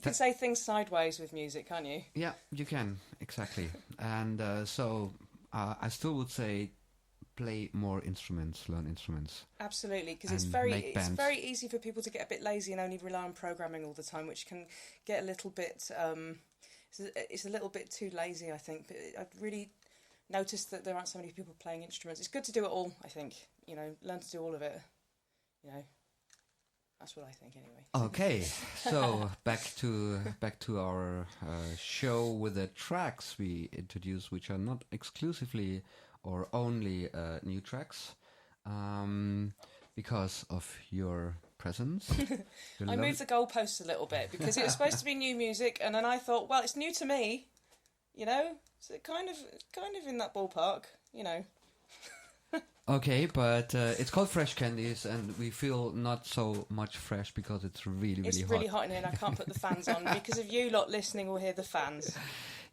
can say things sideways with music, can't you? Yeah, you can, exactly. And so I still would say play more instruments, learn instruments. Absolutely, because it's very easy for people to get a bit lazy and only rely on programming all the time, which can get a little bit... it's a little bit too lazy, I think. But I've really noticed that there aren't so many people playing instruments. It's good to do it all, I think. You know, learn to do all of it. You know, that's what I think anyway. Okay, so back to our show with the tracks we introduced, which are not exclusively or only new tracks, because of your presence. I moved the goalposts a little bit because it was supposed to be new music, and then I thought, well, it's new to me, you know, so kind of in that ballpark, you know. Okay, but it's called Fresh Candies, and we feel not so much fresh because it's really hot. It's really hot in here, and I can't put the fans on because of you lot listening will hear the fans.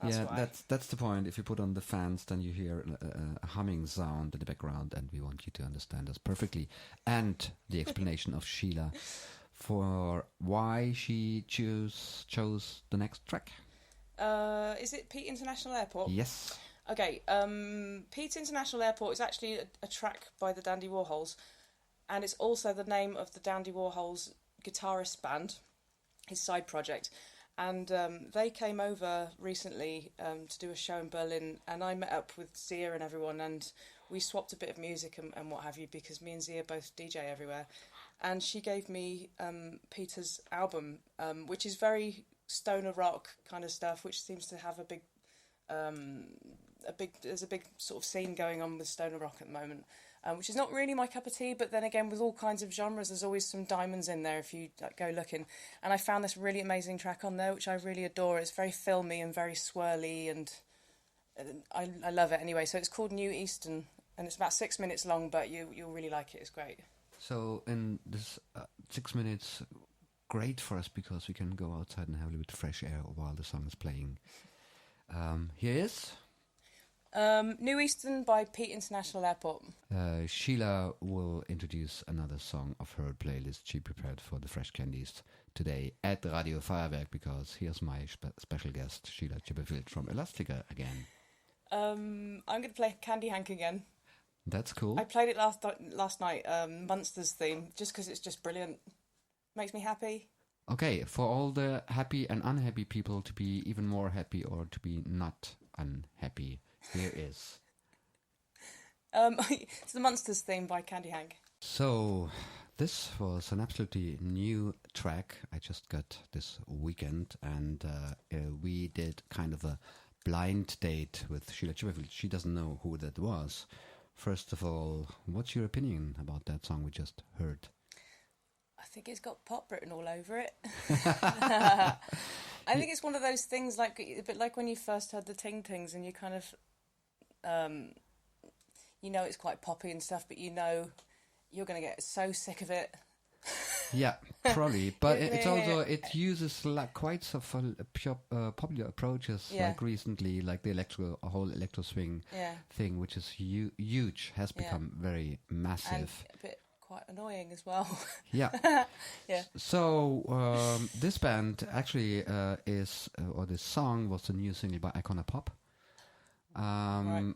That's the point. If you put on the fans, then you hear a humming sound in the background, and we want you to understand us perfectly. And the explanation of Sheila for why she chose the next track. Is it Pete International Airport? Yes. Okay, Pete International Airport is actually a track by the Dandy Warhols, and it's also the name of the Dandy Warhols guitarist band, his side project. And they came over recently to do a show in Berlin, and I met up with Zia and everyone, and we swapped a bit of music and what have you, because me and Zia both DJ everywhere. And she gave me Peter's album, which is very stoner rock kind of stuff, which seems to have there's a big sort of scene going on with stoner rock at the moment, which is not really my cup of tea, but then again, with all kinds of genres, there's always some diamonds in there if you go looking. And I found this really amazing track on there, which I really adore. It's very filmy and very swirly, and I love it anyway. So it's called New Eastern, and it's about 6 minutes long, but you'll really like it. It's great. So in this 6 minutes, great for us because we can go outside and have a little bit of fresh air while the song is playing. Here is... New Eastern by Pete International Airport. Sheila will introduce another song of her playlist she prepared for the Fresh Candies today at Radio Feierwerk, because here's my special guest, Sheila Chipperfield from Elastica again. I'm going to play Candy Hank again. That's cool. I played it last night, Munsters theme, just because it's just brilliant. Makes me happy. Okay, for all the happy and unhappy people to be even more happy or to be not unhappy, here is... it's the Munsters theme by Candy Hank. So, this was an absolutely new track I just got this weekend, and we did kind of a blind date with Sheila Chipperfield. She doesn't know who that was. First of all, what's your opinion about that song we just heard? I think it's got pop written all over it. I think it's one of those things like a bit like when you first heard the Ting Tings and you kind of, it's quite poppy and stuff, but you're going to get so sick of it. Yeah, probably. But it's also, it uses like quite some popular approaches, like recently, like the whole electro swing thing, which is huge, has become very massive. And a bit quite annoying as well. Yeah. Yeah. So this band actually this song was the new single by Icona Pop. Right.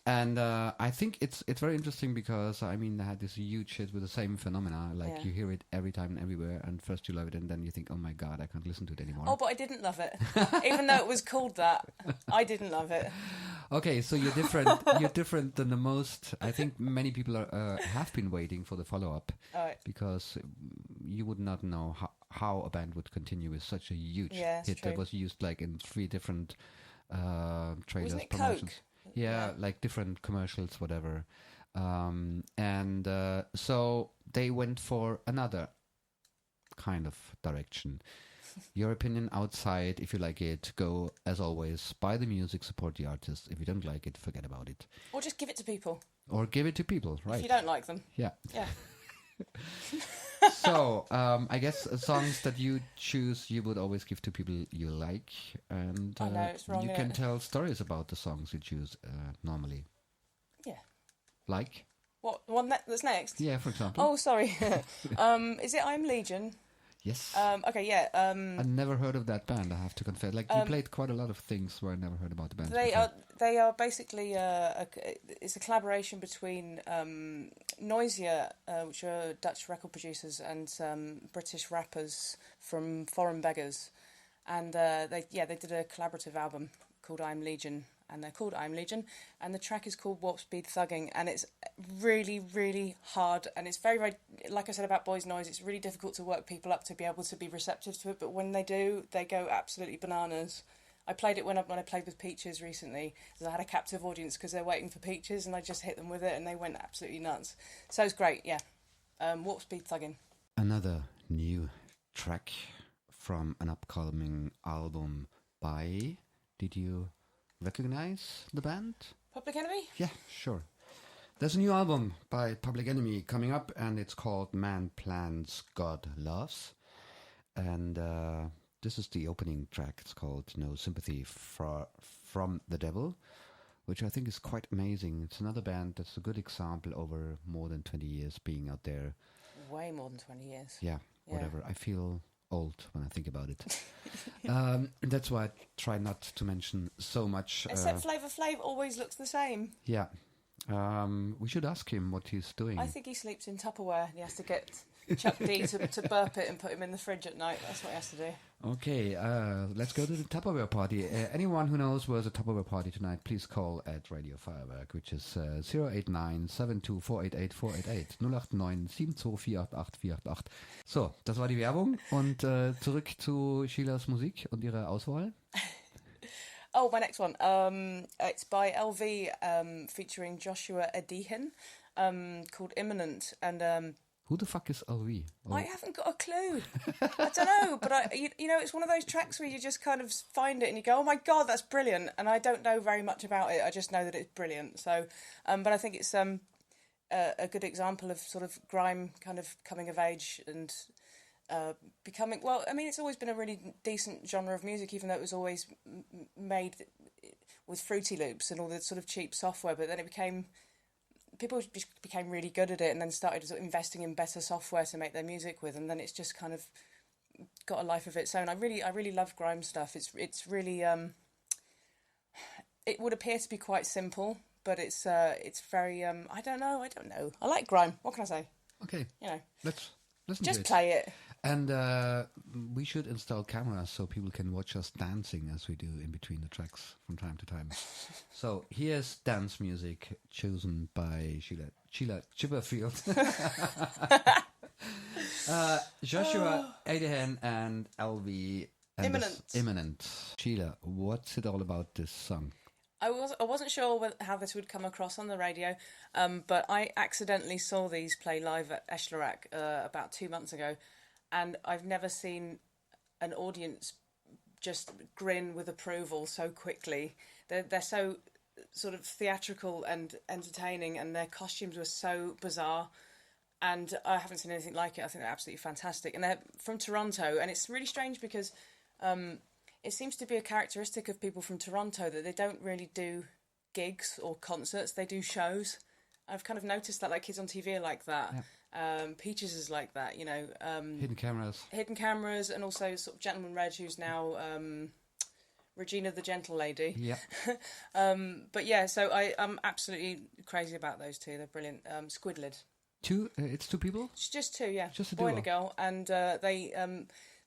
And I think it's very interesting because, I mean, they had this huge hit with the same phenomena. Like, you hear it every time and everywhere, and first you love it, and then you think, oh my God, I can't listen to it anymore. Oh, but I didn't love it. Even though it was called that, I didn't love it. Okay, so you're different. You're different than the most. I think many people have been waiting for the follow-up. Right. Because you would not know how a band would continue with such a huge hit that was used like in 3 different trailers, Wasn't it promotions. Coke? Yeah, like different commercials, whatever. So they went for another kind of direction. Your opinion outside, if you like it, go, as always, buy the music, support the artist. If you don't like it, forget about it. Or just give it to people. Or give it to people, right. If you don't like them. Yeah. Yeah. So, I guess songs that you choose, you would always give to people you like, and I know, it's wrong, you can tell stories about the songs you choose normally. Yeah. Like? What, one that's next? Yeah, for example. Oh, sorry. Is it I'm Legion? Yes. Okay, yeah. I never heard of that band, I have to confess. Like, you played quite a lot of things where I never heard about the band. They are basically it's a collaboration between Noize, which are Dutch record producers, and British rappers from Foreign Beggars, and they did a collaborative album called I'm Legion, and they're called I'm Legion, and the track is called Warp Speed Thugging, and it's really, really hard, and it's very, very, like I said about Boys Noise, it's really difficult to work people up to be able to be receptive to it, but when they do, they go absolutely bananas. I played it when I played with Peaches recently, because I had a captive audience because they're waiting for Peaches, and I just hit them with it, and they went absolutely nuts. So it's great, yeah. Warp Speed Thugging. Another new track from an upcoming album by... Did you recognize the band? Public Enemy? Yeah, sure. There's a new album by Public Enemy coming up, and it's called Man Plans, God Loves. And this is the opening track. It's called No Sympathy from the Devil, which I think is quite amazing. It's another band that's a good example over more than 20 years being out there. Way more than 20 years. Yeah, whatever. I feel old when I think about it. That's why I try not to mention so much. Except Flavor Flav always looks the same. Yeah. We should ask him what he's doing. I think he sleeps in Tupperware. He has to get Chuck D to burp it and put him in the fridge at night. That's what he has to do. Okay, let's go to the Tupperware party. Anyone who knows where's a Tupperware party tonight, please call at Radio Feierwerk, which is 089 72488 488 089 72488 488. So, das war die Werbung und zurück zu Sheilas Musik und ihrer Auswahl. Oh, my next one. It's by LV featuring Joshua Adihin, called Imminent, and who the fuck is LV? Oh. I haven't got a clue. I don't know, but you know, it's one of those tracks where you just kind of find it and you go, "Oh my god, that's brilliant!" And I don't know very much about it. I just know that it's brilliant. So, but I think it's a good example of sort of grime kind of coming of age and becoming. Well, I mean, it's always been a really decent genre of music, even though it was always made with Fruity Loops and all the sort of cheap software. But then people became really good at it, and then started sort of investing in better software to make their music with, and then it's just kind of got a life of its own. I really love grime stuff. It's really it would appear to be quite simple, but it's very I don't know. I like grime. What can I say? Okay, you know, let's listen just to it. play it. And we should install cameras so people can watch us dancing as we do in between the tracks from time to time. So here's dance music chosen by Sheila Chipperfield, Joshua Adihan, and LV. Imminent. Sheila, what's it all about, this song? I wasn't sure how this would come across on the radio, but I accidentally saw these play live at Eschlerak about 2 months ago. And I've never seen an audience just grin with approval so quickly. They're so sort of theatrical and entertaining, and their costumes were so bizarre. And I haven't seen anything like it. I think they're absolutely fantastic. And they're from Toronto, and it's really strange because it seems to be a characteristic of people from Toronto that they don't really do gigs or concerts. They do shows. I've kind of noticed that, like, kids on TV are like that. Yeah. Peaches is like that, you know. Hidden cameras, and also sort of Gentleman Red, who's now Regina the Gentle Lady. Yeah. But yeah, so I'm absolutely crazy about those two. They're brilliant. Squidlid. Two? It's two people? It's just two, yeah. Just a boy duo. and a girl, and they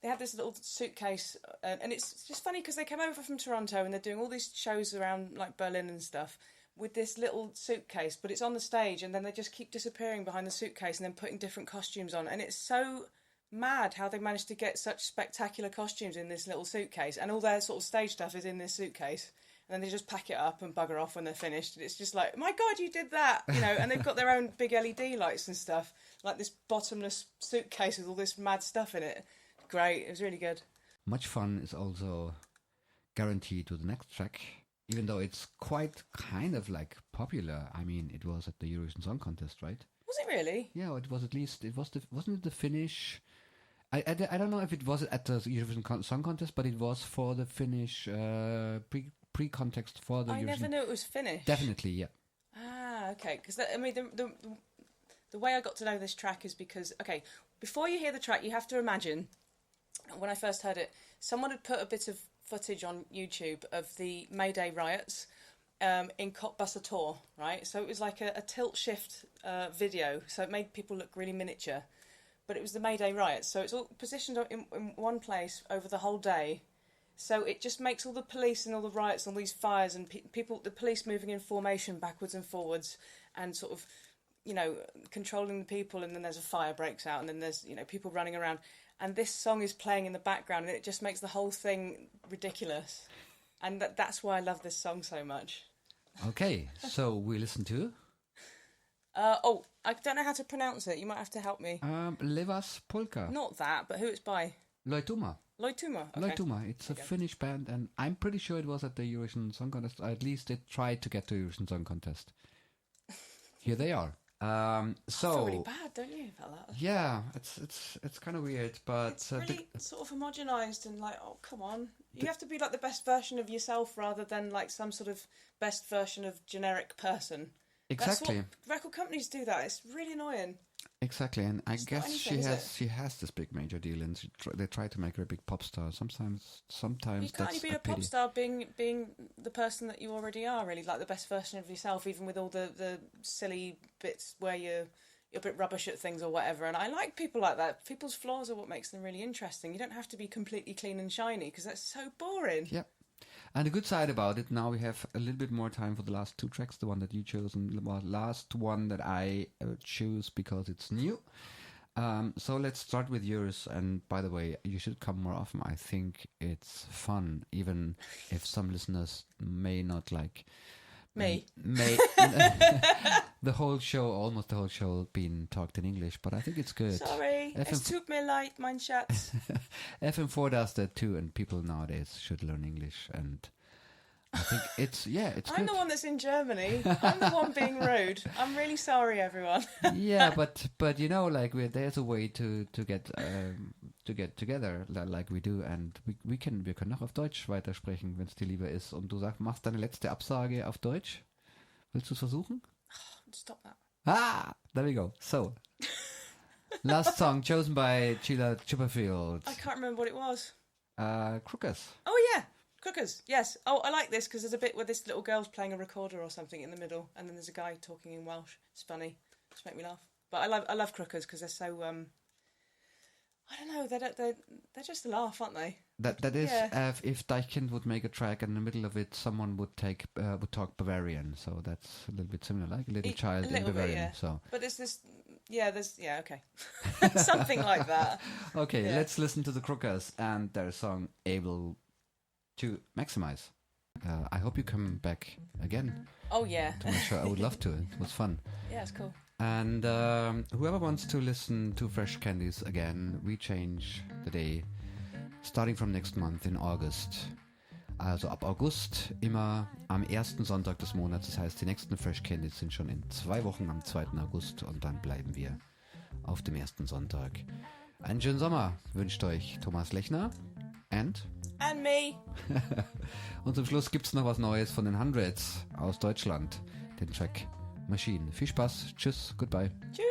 have this little suitcase, and it's just funny because they came over from Toronto and they're doing all these shows around like Berlin and stuff, with this little suitcase, but it's on the stage, and then they just keep disappearing behind the suitcase and then putting different costumes on. And it's so mad how they managed to get such spectacular costumes in this little suitcase, and all their sort of stage stuff is in this suitcase. And then they just pack it up and bugger off when they're finished. And it's just like, my God, you did that, you know. And they've got their own big LED lights and stuff, like this bottomless suitcase with all this mad stuff in it. Great, it was really good. Much fun is also guaranteed with the next track. Even though it's quite kind of like popular. I mean, it was at the Eurovision Song Contest, right? Was it really? Yeah, it was at least. Wasn't it the Finnish? I don't know if it was at the Eurovision Song Contest, but it was for the Finnish pre-context for the Eurovision. I never knew it was Finnish. Definitely, yeah. Ah, okay. Because I mean, the way I got to know this track is because, okay, before you hear the track, you have to imagine when I first heard it, someone had put a bit of footage on YouTube of the May Day riots in Cottbusser, right? So it was like a tilt shift video, so it made people look really miniature. But it was the May Day riots, so it's all positioned in one place over the whole day. So it just makes all the police and all the riots and all these fires and the police moving in formation backwards and forwards and sort of, controlling the people, and then there's a fire breaks out, and then there's, people running around. And this song is playing in the background, and it just makes the whole thing ridiculous. And that's why I love this song so much. Okay, so we listen to... I don't know how to pronounce it. You might have to help me. Levas Polka. Not that, but who it's by. Loituma. Loituma. Okay. Loituma. It's a Finnish band, and I'm pretty sure it was at the Eurovision Song Contest. At least it tried to get to Eurovision Song Contest. Here they are. I feel really bad, don't you, about that? Yeah, it's kind of weird, but it's really sort of homogenized and like, oh come on, you have to be like the best version of yourself rather than like some sort of best version of generic person. Exactly. That's what record companies do that. It's really annoying. Exactly, and I guess anything, she has this big major deal, and they try to make her a big pop star. Sometimes you can't be a pop star being the person that you already are. Really, like the best version of yourself, even with all the silly bits where you're a bit rubbish at things or whatever. And I like people like that. People's flaws are what makes them really interesting. You don't have to be completely clean and shiny because that's so boring. Yeah. And the good side about it, now we have a little bit more time for the last two tracks, the one that you chose and the last one that I choose because it's new. So let's start with yours. And by the way, you should come more often. I think it's fun, even if some listeners may not like... Me. The whole show, almost the whole show, been talked in English, but I think it's good. Sorry, es tut mir leid, mein Schatz. FM4 does that too, and people nowadays should learn English, and I think it's good. I'm the one that's in Germany. I'm the one being rude. I'm really sorry, everyone. Yeah, but there's a way to get together like we do, and wir können auch auf Deutsch weitersprechen, wenn es dir lieber ist. Und du machst deine letzte Absage auf Deutsch. Willst du es versuchen? Stop that. There we go. So, last song chosen by Sheila Chipperfield. I can't remember what it was. Crookers. Oh yeah, Crookers. Yes. Oh, I like this because there's a bit where this little girl's playing a recorder or something in the middle, and then there's a guy talking in Welsh. It's funny. Just make me laugh. But I love Crookers because they're so I don't know. They're just a laugh, aren't they? That is, if Deichkind would make a track and in the middle of it, someone would talk Bavarian. So that's a little bit similar, like a little child in Bavarian. Bit, yeah. So, but okay, something like that. Okay, let's listen to the Crookers and their song "Able to Maximize." I hope you come back again. Oh yeah, to my show. I would love to. It was fun. Yeah, it's cool. And whoever wants to listen to Fresh Candies again, we change the day, starting from next month in August. Also ab August immer am ersten Sonntag des Monats. Das heißt, die nächsten Fresh Candies sind schon in 2 Wochen am 2. August und dann bleiben wir auf dem ersten Sonntag. Einen schönen Sommer wünscht euch Thomas Lechner and me. Und zum Schluss gibt's noch was Neues von den Hundreds aus Deutschland, den Track Machine. Viel Spaß, tschüss, goodbye. Tschüss.